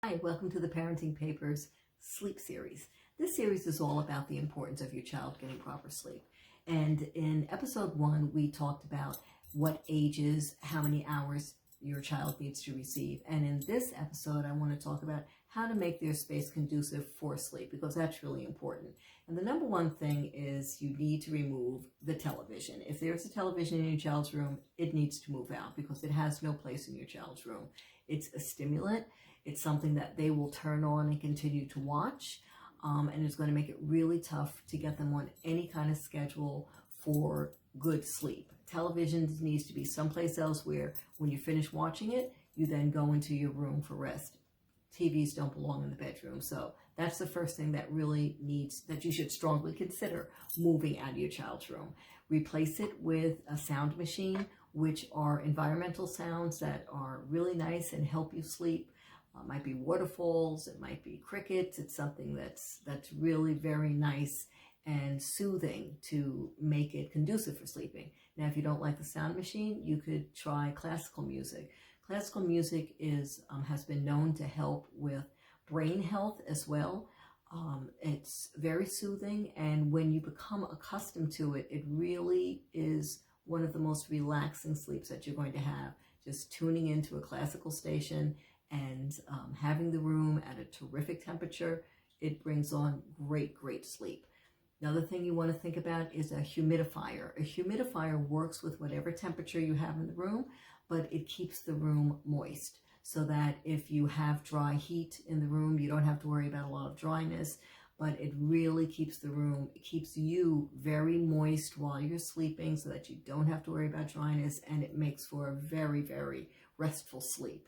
Hi, welcome to the Parenting Papers Sleep Series. This series is all about the importance of your child getting proper sleep. And in episode 1, we talked about what ages, how many hours your child needs to receive. And in this episode, I want to talk about how to make their space conducive for sleep, because that's really important. And the number one thing is you need to remove the television. If there's a television in your child's room, it needs to move out because it has no place in your child's room. It's a stimulant. It's something that they will turn on and continue to watch, and it's going to make it really tough to get them on any kind of schedule for good sleep. Television needs to be someplace else where when you finish watching it, you then go into your room for rest. TVs don't belong in the bedroom, so that's the first thing that really needs, that you should strongly consider moving out of your child's room. Replace it with a sound machine, which are environmental sounds that are really nice and help you sleep. It might be waterfalls, it might be crickets. It's something that's really very nice and soothing to make it conducive for sleeping. Now, if you don't like the sound machine, you could try classical music. Classical music has been known to help with brain health as well. It's very soothing, and when you become accustomed to it, it really is one of the most relaxing sleeps that you're going to have. Just tuning into a classical station and having the room at a terrific temperature, it brings on great sleep. Another thing you want to think about is a humidifier. A humidifier works with whatever temperature you have in the room, but it keeps the room moist so that if you have dry heat in the room, you don't have to worry about a lot of dryness, but it really keeps the room, it keeps you very moist while you're sleeping so that you don't have to worry about dryness, and it makes for a very restful sleep.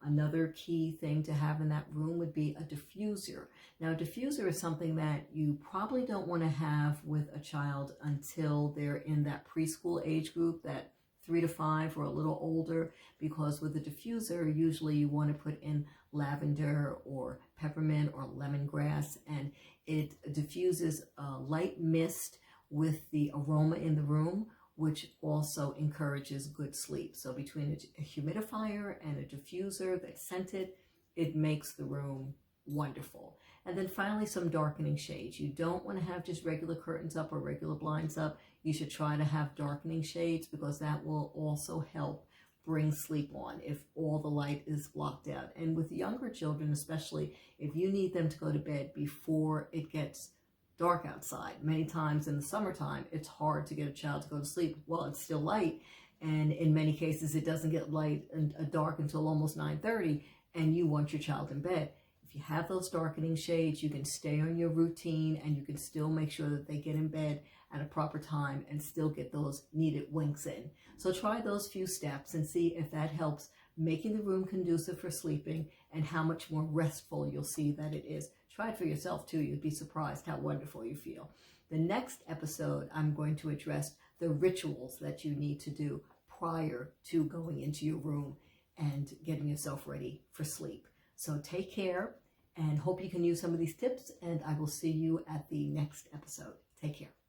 Another key thing to have in that room would be a diffuser. Now, a diffuser is something that you probably don't want to have with a child until they're in that preschool age group, that 3 to 5 or a little older, because with a diffuser, usually you want to put in lavender or peppermint or lemongrass, and it diffuses a light mist with the aroma in the room, which also encourages good sleep. So between a humidifier and a diffuser that's scented, it makes the room wonderful. And then finally, some darkening shades. You don't want to have just regular curtains up or regular blinds up. You should try to have darkening shades, because that will also help bring sleep on if all the light is blocked out. And with younger children, especially, if you need them to go to bed before it gets dark outside. Many times in the summertime, it's hard to get a child to go to sleep while it's still light, and in many cases it doesn't get light and dark until almost 9:30, and you want your child in bed. If you have those darkening shades, you can stay on your routine and you can still make sure that they get in bed at a proper time and still get those needed winks in. So try those few steps and see if that helps making the room conducive for sleeping, and how much more restful you'll see that it is. Try it for yourself too. You'd be surprised how wonderful you feel. The next episode, I'm going to address the rituals that you need to do prior to going into your room and getting yourself ready for sleep. So take care, and hope you can use some of these tips, and I will see you at the next episode. Take care.